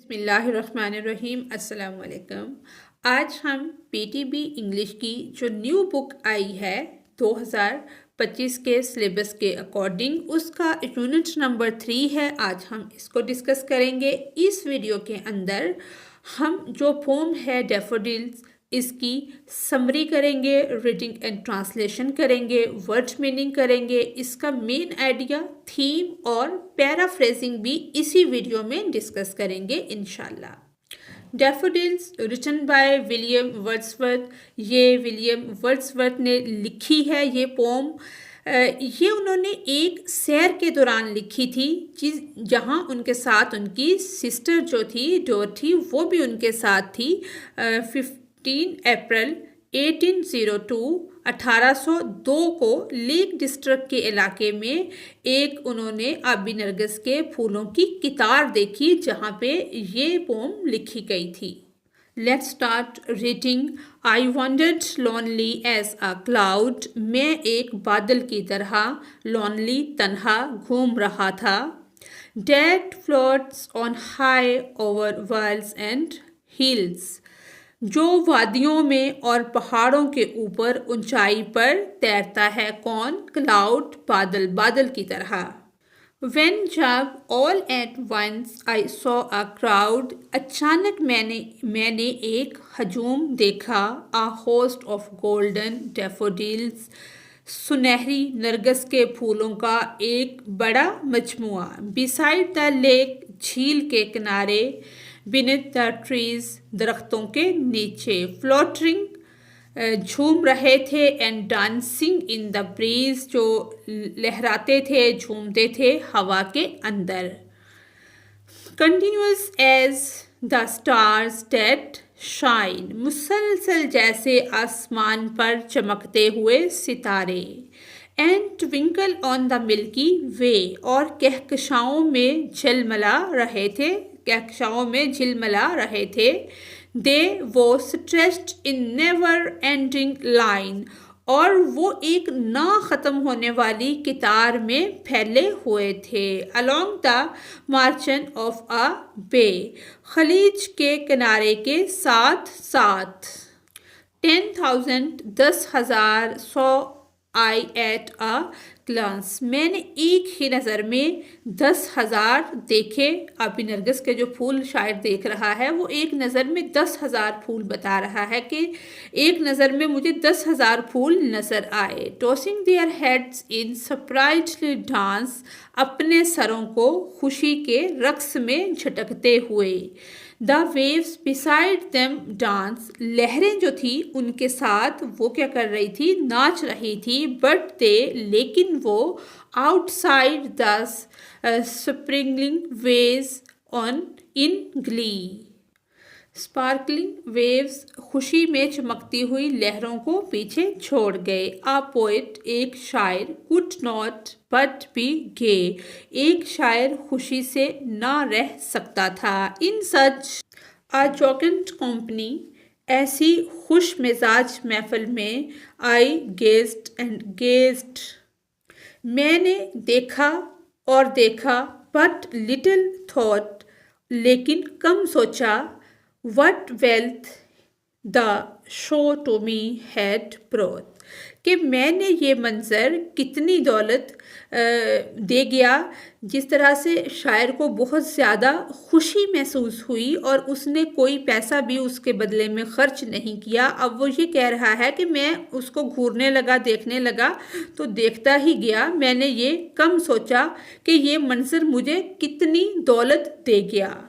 बिस्मिल्लाहिर्रहमानिर्रहीम अस्सलाम वालेकुम। आज हम पीटीबी इंग्लिश की जो न्यू बुक आई है 2025 के सिलेबस के अकॉर्डिंग, उसका यूनिट नंबर 3 है। आज हम इसको डिस्कस करेंगे। इस वीडियो के अंदर हम जो पोम है डैफोडिल्स, इसकी समरी करेंगे, रीडिंग एंड ट्रांसलेशन करेंगे, वर्ड मीनिंग करेंगे, इसका मेन आइडिया, थीम और पैराफ्रेजिंग भी इसी वीडियो में डिस्कस करेंगे इंशाल्लाह। Daffodils written by William Wordsworth. ये विलियम वर्ड्सवर्थ ने लिखी है ये पोम। ये उन्होंने एक सैर के दौरान लिखी थी, जहाँ उनके साथ उनकी सिस्टर जो थी डोर्थी, वो भी उनके साथ थी। 15 अप्रैल 1802 को लेक डिस्ट्रिक्ट के इलाके में एक उन्होंने आबी नरगिस के फूलों की कितार देखी, जहाँ पे ये पोम लिखी गई थी। Let's start reading. I wandered lonely as a cloud. मैं एक बादल की तरह lonely तन्हा घूम रहा था। Dead floats on high over valleys and hills. जो वादियों में और पहाड़ों के ऊपर ऊंचाई पर तैरता है कौन? क्लाउड, बादल, बादल की तरह। When जब all at once I saw a crowd, अचानक मैंने एक हजूम देखा। A host of golden daffodils, सुनहरी नरगिस के फूलों का एक बड़ा मजमुआ। Beside the lake, झील के किनारे। Beneath the trees, दरख्तों के नीचे। Floating, झूम रहे थे। And dancing in the breeze, जो लहराते थे, झूमते थे हवा के अंदर। Continuous as the stars that shine, मुसलसल जैसे आसमान पर चमकते हुए सितारे। And twinkle on the milky way, और कहकशाओं में झिलमिला रहे थे, कहकशाओं में झिलमिला रहे थे। They were stretched in never-ending line, और वो एक ना ख़त्म होने वाली कितार में फैले हुए थे। Along the margin of a bay, खलीज के किनारे के साथ साथ। 10,000 10,000 saw I at a glance, मैंने एक ही नज़र में 10,000 देखे। अभी नरगिस के जो फूल शायर देख रहा है, वो एक नज़र में 10,000 फूल बता रहा है कि एक नज़र में मुझे 10,000 फूल नज़र आए। Tossing their heads in sprightly dance, अपने सरों को खुशी के रक्स में झटकते हुए। The waves beside them dance, लहरें जो थी उनके साथ वो क्या कर रही थी? नाच रही थी। बट दे, लेकिन वो outside the sparkling waves on in glee. Sparkling waves, खुशी में चमकती हुई लहरों को पीछे छोड़ गए। आ पोएट, एक शायर, could not but be gay, एक शायर खुशी से ना रह सकता था। इन सच आ जॉकेंट कंपनी, ऐसी खुश मिजाज महफिल में। आई गेज्ड एंड गेज्ड, मैंने देखा और देखा। बट लिटिल थॉट, लेकिन कम सोचा। What wealth the show to me had brought, कि मैंने ये मंज़र कितनी दौलत दे गया। जिस तरह से शायर को बहुत ज़्यादा खुशी महसूस हुई और उसने कोई पैसा भी उसके बदले में ख़र्च नहीं किया। अब वो ये कह रहा है कि मैं उसको घूरने लगा, देखने लगा, तो देखता ही गया। मैंने ये कम सोचा कि ये मंज़र मुझे कितनी दौलत दे गया।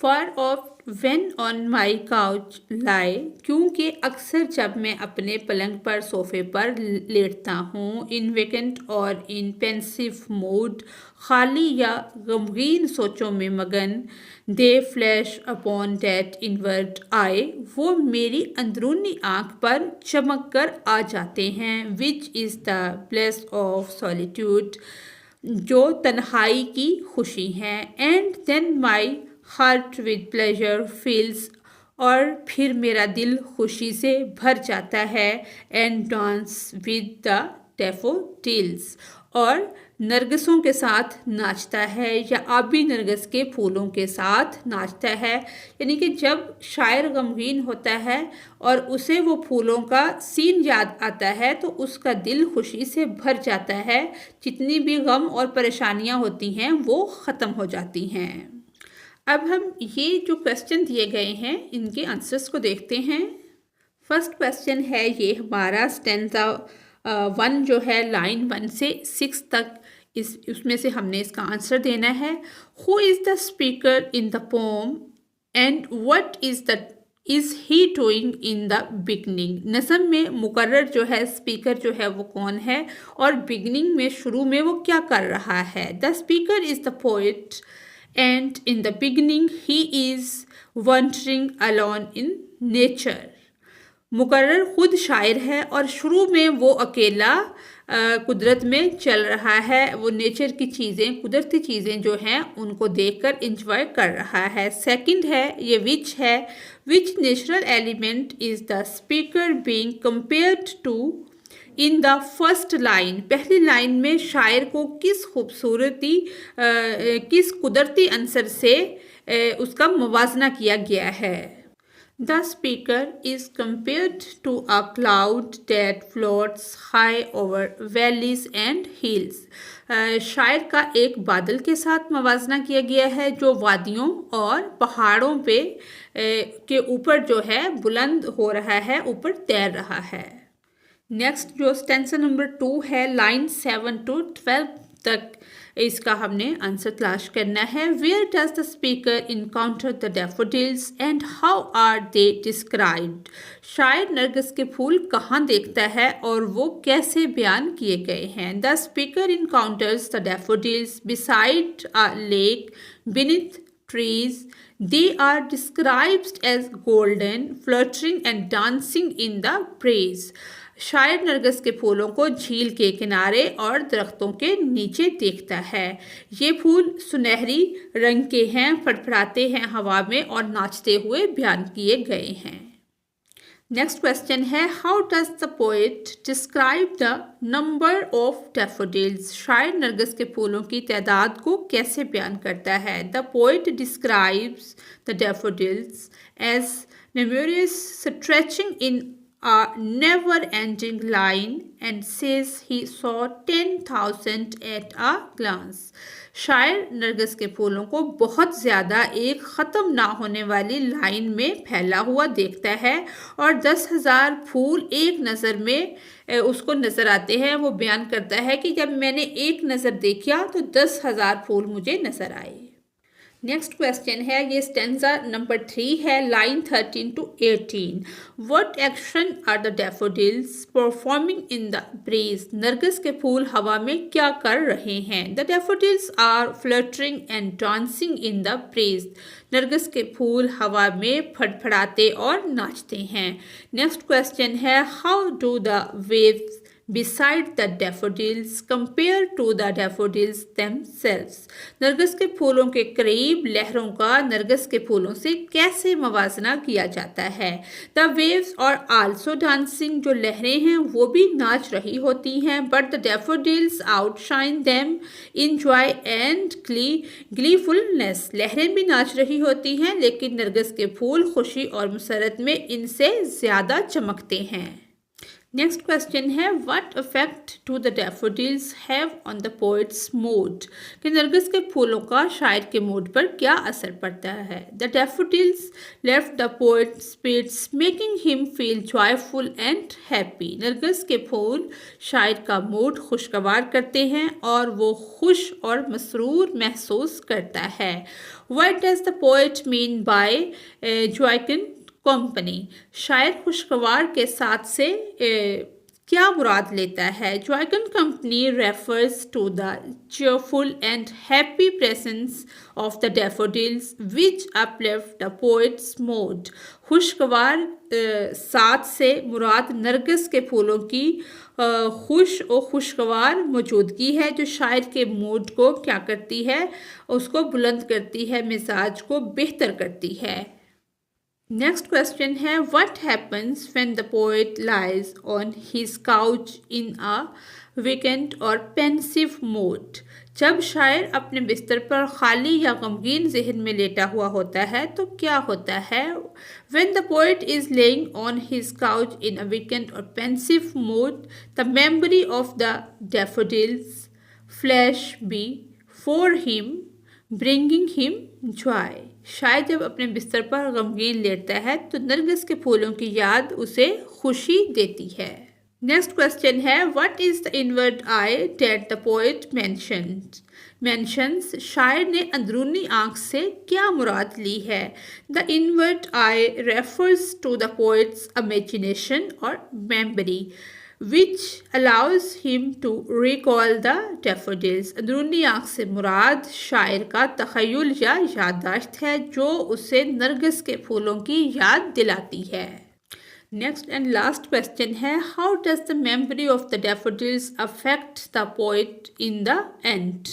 Far off when on my couch lie, क्योंकि अक्सर जब मैं अपने पलंग पर सोफे पर लेटता हूँ। इन वेकेंट और इन पेंसिव मूड, खाली या गमगीन सोचों में मगन। They flash upon that inward eye, वो मेरी अंदरूनी आँख पर चमक कर आ जाते हैं। Which is the bliss of solitude, जो तन्हाई की खुशी है। And then my heart with pleasure fills, और फिर मेरा दिल खुशी से भर जाता है। And dance with the daffodils, और नरगिसों के साथ नाचता है या आबी नरगिस के फूलों के साथ नाचता है। यानी कि जब शायर गमगीन होता है और उसे वो फूलों का सीन याद आता है तो उसका दिल खुशी से भर जाता है। जितनी भी गम और परेशानियां होती हैं वो ख़त्म हो जाती हैं। अब हम ये जो क्वेश्चन दिए गए हैं इनके आंसर्स को देखते हैं। फर्स्ट क्वेश्चन है ये हमारा स्टैंजा 1 जो है लाइन 1 से 6 तक, उसमें से हमने इसका आंसर देना है। Who is the speaker in the pome and what is he doing in the beginning. नज़म में मुकर्रर जो है, स्पीकर जो है वो कौन है और बिगनिंग में शुरू में वो क्या कर रहा है। The speaker is the poet and in the beginning he is wondering alone in nature. मुकर्रर खुद शायर है और शुरू में वो अकेला कुदरत में चल रहा है। वो नेचर की चीज़ें, कुदरती चीज़ें जो हैं उनको देखकर इंजॉय कर रहा है। सेकंड है ये विच है। Which natural element is the speaker being compared to in the first line. पहली लाइन में शायर को किस खूबसूरती, किस कुदरती अंसर से उसका मुवाजना किया गया है। The speaker is compared to a cloud that floats high over valleys and hills. शायर का एक बादल के साथ मवाजना किया गया है जो वादियों और पहाड़ों पे के ऊपर जो है बुलंद हो रहा है, ऊपर तैर रहा है। नेक्स्ट जो स्टेंसा नंबर 2 है लाइन 7 to 12 तक, इसका हमने आंसर तलाश करना है। Where does the speaker encounter the daffodils and how are they described. शायर नरगिस के फूल कहाँ देखता है और वो कैसे बयान किए गए हैं। The speaker encounters the daffodils beside a lake beneath trees. They are described as golden, fluttering and dancing in the breeze. शायर नरगिस के फूलों को झील के किनारे और दरख्तों के नीचे देखता है। ये फूल सुनहरी रंग के हैं, फड़फड़ाते हैं हवा में और नाचते हुए बयान किए गए हैं। नेक्स्ट क्वेश्चन है how does the poet describe the number of daffodils. शायर नरगिस के फूलों की तादाद को कैसे बयान करता है। The poet describes the daffodils as numerous stretching in a never-ending line and says he saw 10,000 at a glance. शायर नरगिस के फूलों को बहुत ज़्यादा एक ख़त्म ना होने वाली लाइन में फैला हुआ देखता है और 10,000 फूल एक नज़र में उसको नज़र आते हैं। वो बयान करता है कि जब मैंने एक नज़र देखा तो 10,000 फूल मुझे नज़र आए। नेक्स्ट क्वेश्चन है ये स्टेंजा नंबर 3 है line 13 to 18। What action are the daffodils performing in the breeze. नरगिस के फूल हवा में क्या कर रहे हैं। The daffodils are fluttering and dancing in the breeze. नरगिस के फूल हवा में फड़फड़ाते और नाचते हैं। नेक्स्ट क्वेश्चन है how do the waves beside the daffodils compare to the daffodils themselves। नरगिस के फूलों के करीब लहरों का नरगिस के फूलों से कैसे मवाजना किया जाता है। The waves are also dancing। जो लहरें हैं वो भी नाच रही होती हैं but the daffodils outshine them in joy and gleefulness। लहरें भी नाच रही होती हैं लेकिन नरगिस के फूल खुशी और मुसरत में इनसे ज़्यादा चमकते हैं। नेक्स्ट क्वेश्चन है what effect do the daffodils have on the poets mood. कि नरगिस के फूलों का शायर के मूड पर क्या असर पड़ता है। The daffodils left the poet spirits making him feel joyful and happy. नरगिस के फूल शायर का मूड खुशगवार करते हैं और वो खुश और मसरूर महसूस करता है। What does the poet mean by jocund company. शायर खुशगवार के साथ से क्या मुराद लेता है। Jocund company refers to the cheerful and happy presence of the daffodils which uplift the poet's mood। खुशगवार साथ से मुराद नरगिस के फूलों की खुश और खुशगवार मौजूदगी है जो शायर के मूड को क्या करती है, उसको बुलंद करती है, मिजाज को बेहतर करती है। नेक्स्ट क्वेश्चन है what happens when the poet lies on his couch in a vacant और पेंसिव मूड। जब शायर अपने बिस्तर पर खाली या गमगीन जहन में लेटा हुआ होता है तो क्या होता है। When the poet is laying on his couch in a vacant और pensive mood the memory of the daffodils flash before him bringing him joy. शायद जब अपने बिस्तर पर गमगीन लेटता है तो नरगिस के फूलों की याद उसे खुशी देती है। नेक्स्ट क्वेश्चन है what is the inward eye that the poet mentions. शायर ने अंदरूनी आंख से क्या मुराद ली है। The inward eye refers to the poet's imagination और memory which allows him to recall the daffodils। अंदरूनी आँख से मुराद शायर का तख़य्युल या याददाश्त है जो उसे नरगिस के फूलों की याद दिलाती है। नेक्स्ट एंड लास्ट क्वेश्चन है how does the memory of the daffodils affect the poet in the end.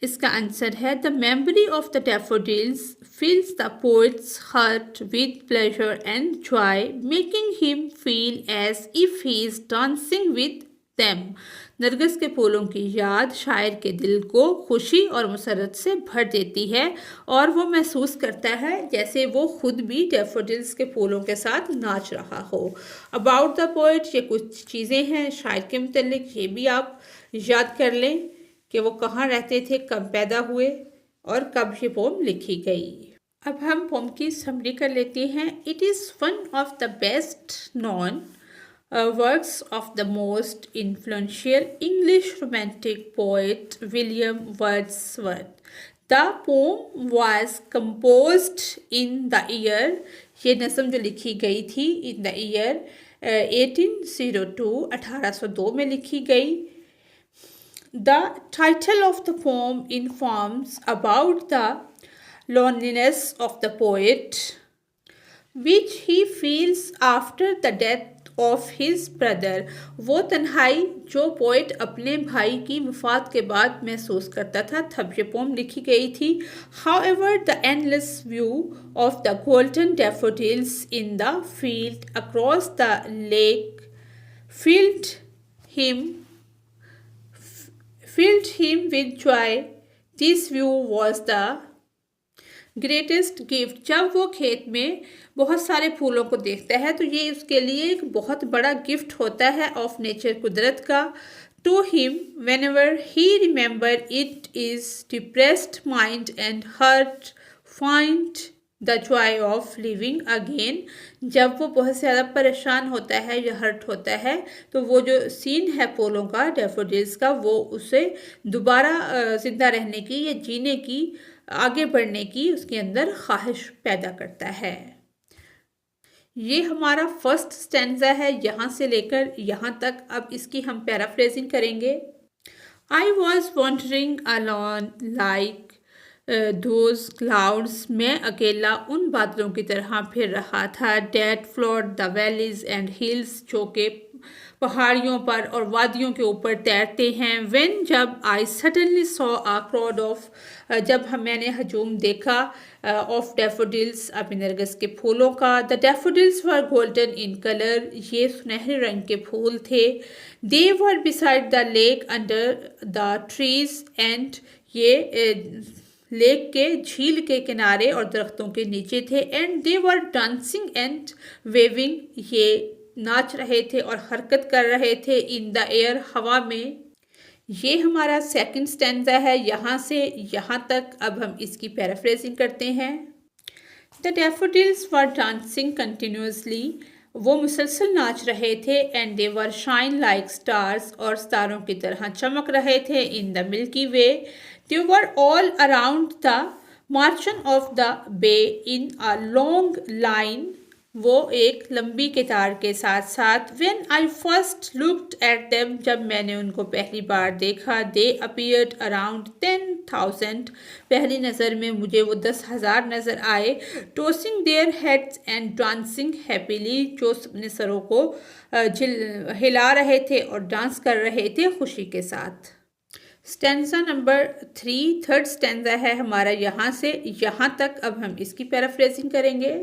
इसका आंसर है the memory of the daffodils fills the poet's heart with pleasure and joy, making him feel as if he is dancing with them। Nargis के फूलों की याद शायर के दिल को खुशी और मसरत से भर देती है और वो महसूस करता है जैसे वो खुद भी डैफोडिल्स के फूलों के साथ नाच रहा हो। अबाउट द पोएट ये कुछ चीज़ें हैं शायर के मुतल्लिक, ये भी आप याद कर लें कि वो कहाँ रहते थे, कब पैदा हुए और कब ये पोम लिखी गई। अब हम पोम की समरी कर लेते हैं। It is one of the best non works of the most influential English romantic poet William Wordsworth. The pome was composed in the year, ये नज़म जो लिखी गई थी इन द ईयर 1802 1802 में लिखी गई। The title of the poem informs about the loneliness of the poet, which he feels after the death of his brother। वो तन्हाई जो पोएट अपने भाई की वफ़ात के बाद महसूस करता था तब ये पोम लिखी गई थी। However, the endless view of the golden daffodils in the field across the lake filled him with joy। This view was the greatest gift। जब वो खेत में बहुत सारे फूलों को देखता है तो ये उसके लिए एक बहुत बड़ा गिफ्ट होता है ऑफ नेचर, कुदरत का। To him, whenever he remember it, is depressed mind and heart find the Joy of living again. जब वो बहुत ज़्यादा परेशान होता है या हर्ट होता है तो वो जो सीन है फूलों का, डैफोडिल्स का, वो उसे दोबारा ज़िंदा रहने की या जीने की, आगे बढ़ने की उसके अंदर ख्वाहिश पैदा करता है। ये हमारा फर्स्ट स्टैंजा है, यहाँ से लेकर यहाँ तक। अब इसकी हम पैराफ्रेजिंग करेंगे। I was wandering alone like those clouds, मैं अकेला उन बादलों की तरह फिर रहा था। That float the valleys and hills, जो के पहाड़ियों पर और वादियों के ऊपर तैरते हैं। व्हेन, जब I suddenly saw a crowd of, जब मैंने हजूम देखा ऑफ डैफोडिल्स, अपने नरगिस के फूलों का। The daffodils were golden in colour, ये सुनहरे रंग के फूल थे। They were beside the lake under the trees and, ये लेक के झील के किनारे और दरख्तों के नीचे थे। And they were dancing and waving, ये नाच रहे थे और हरकत कर रहे थे। इन द एयर, हवा में। ये हमारा सेकंड स्टैंजा है, यहाँ से यहाँ तक। अब हम इसकी पैराफ्रेजिंग करते हैं। The daffodils were dancing continuously, वो मुसलसल नाच रहे थे। And they were shine like stars, और सितारों की तरह चमक रहे थे। In the milky Way, they were all around the margin of the bay in a long line, वो एक लंबी कतार के साथ साथ। When I first looked at them, जब मैंने उनको पहली बार देखा। They appeared around 10,000, पहली नज़र में मुझे वो 10,000 नज़र आए। Tossing their heads and dancing happily, जो अपने सरों को हिला रहे थे और डांस कर रहे थे खुशी के साथ। स्टैंजा नंबर 3, थर्ड स्टैंजा है हमारा, यहाँ से यहाँ तक। अब हम इसकी पैराफ्रेजिंग करेंगे।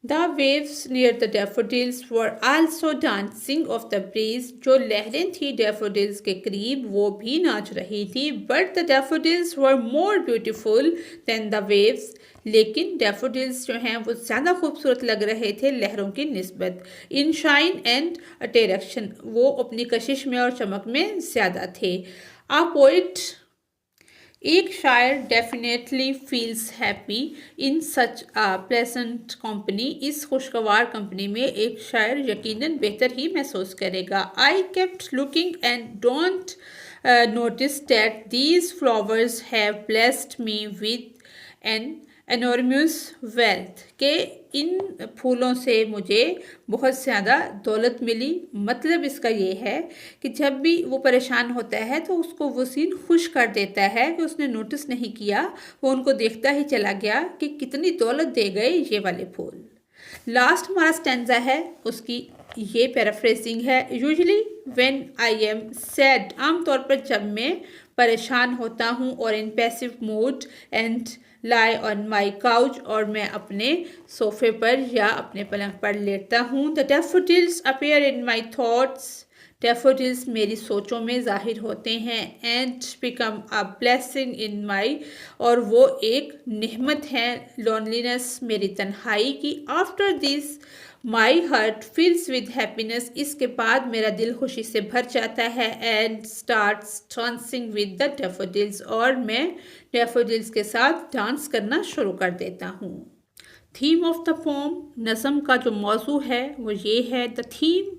The waves near the daffodils were also dancing of the breeze. जो लहरें थी daffodils के करीब वो भी नाच रही थी. But the daffodils were more beautiful than the waves. लेकिन daffodils जो हैं वो ज़्यादा खूबसूरत लग रहे थे लहरों की निस्बत. In shine and attraction, वो अपनी कशिश में और चमक में ज़्यादा थे. A poet, एक शायर definitely feels happy in such a pleasant company. इस खुशगवार कंपनी में एक शायर यकीनन बेहतर ही महसूस करेगा. I kept looking and don't notice that these flowers have blessed me with an enormous wealth. के इन फूलों से मुझे बहुत ज़्यादा दौलत मिली. मतलब इसका ये है कि जब भी वो परेशान होता है तो उसको वो सीन खुश कर देता है कि उसने नोटिस नहीं किया, वो उनको देखता ही चला गया कि कितनी दौलत दे गए ये वाले फूल. लास्ट हमारा स्टैंजा है, उसकी ये पैराफ्रेजिंग है. Usually when I am sad, आमतौर पर जब मैं परेशान होता हूँ और in passive mood and lie on my couch, और मैं अपने सोफे पर या अपने पलंग पर लेटता हूँ. The daffodils appear in my thoughts, daffodils मेरी सोचों में जाहिर होते हैं. And become a blessing in my, और वो एक नेहमत है लोनलीनेस मेरी तन्हाई की. After this my heart fills with happiness, इसके बाद मेरा दिल खुशी से भर जाता है. And starts dancing with the daffodils, और मैं डैफोडिल्स के साथ डांस करना शुरू कर देता हूँ. थीम ऑफ द पोम, नज़म का जो मौजू है वो ये है. The theme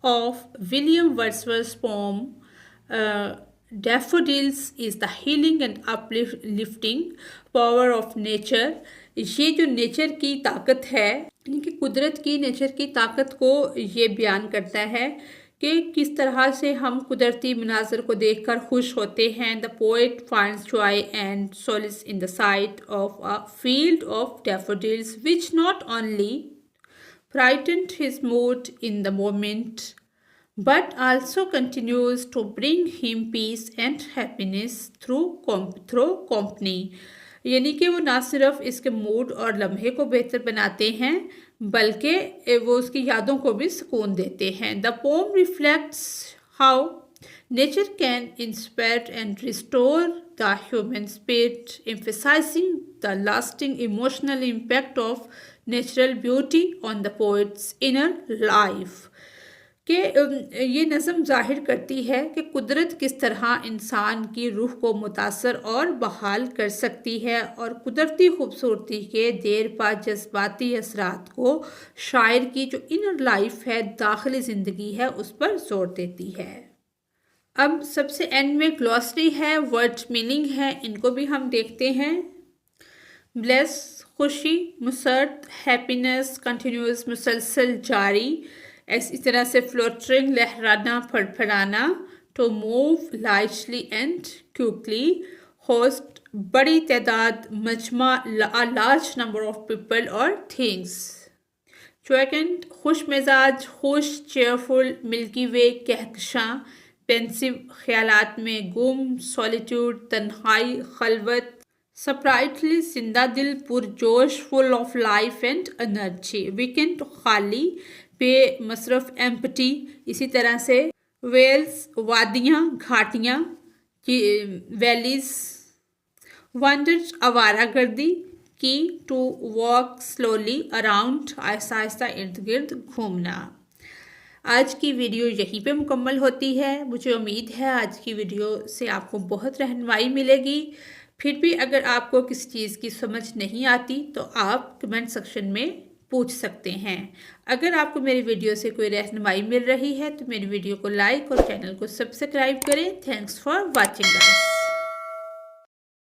of William Wordsworth poem daffodils is the healing and uplifting power of nature. ये जो नेचर की ताकत है, यानी कि कुदरत की, नेचर की ताकत को ये बयान करता है कि किस तरह से हम कुदरती मनाजर को देखकर खुश होते हैं. The poet finds joy and solace in the sight of a field of daffodils which not only brightened his mood in the moment but also continues to bring him peace and happiness through company. यानी कि वो ना सिर्फ इसके mood और लम्हे को बेहतर बनाते हैं बल्कि वो उसकी यादों को भी सुकून देते हैं. The pome reflects how nature can inspire and restore the human spirit, emphasizing the lasting emotional impact of natural beauty on the poet's inner life. कि ये नज़म जाहिर करती है कि कुदरत किस तरह इंसान की रूह को मुतासर और बहाल कर सकती है, और कुदरती खूबसूरती के देर बाद जज्बाती असरात को शायर की जो इनर लाइफ है, दाखिली ज़िंदगी है, उस पर जोर देती है. अब सबसे एंड में ग्लॉसरी है, वर्ड मीनिंग है, इनको भी हम देखते हैं. ब्लेस खुशी, मुसर्रत हैप्पीनेस, कंटिन्यूस मुसलसल जारी, इस तरह से फ्लोटरिंग लहराना फड़फड़ाना. To move lightly and quickly, host बड़ी तादाद, मजमा लार्ज नंबर ऑफ पीपल और थिंग्स. सेकंड खुश मिजाज, खुश, चेयरफुल, मिल्की वे, कहकशां, पेंसिव, ख्यालात में गुम, सॉलिट्यूड, तन्हाई, खलवत. सरप्राइटली, जिंदा दिल, पुरजोश, full of life and energy. Vacant, खाली, पे मसरफ, एम्प्टी. इसी तरह से वेल्स, वादियाँ, घाटियाँ, वैलीज. वंडर्स, आवारा गर्दी की. To walk slowly around, Aahista Aahista इर्द गिर्द घूमना. आज की वीडियो यहीं पे मुकम्मल होती है. मुझे उम्मीद है आज की वीडियो से आपको बहुत रहनुमाई मिलेगी. फिर भी अगर आपको किसी चीज़ की समझ नहीं आती तो आप कमेंट सेक्शन में पूछ सकते हैं. अगर आपको मेरी वीडियो से कोई रहनुमाई मिल रही है तो मेरी वीडियो को लाइक और चैनल को सब्सक्राइब करें. Thanks for watching guys.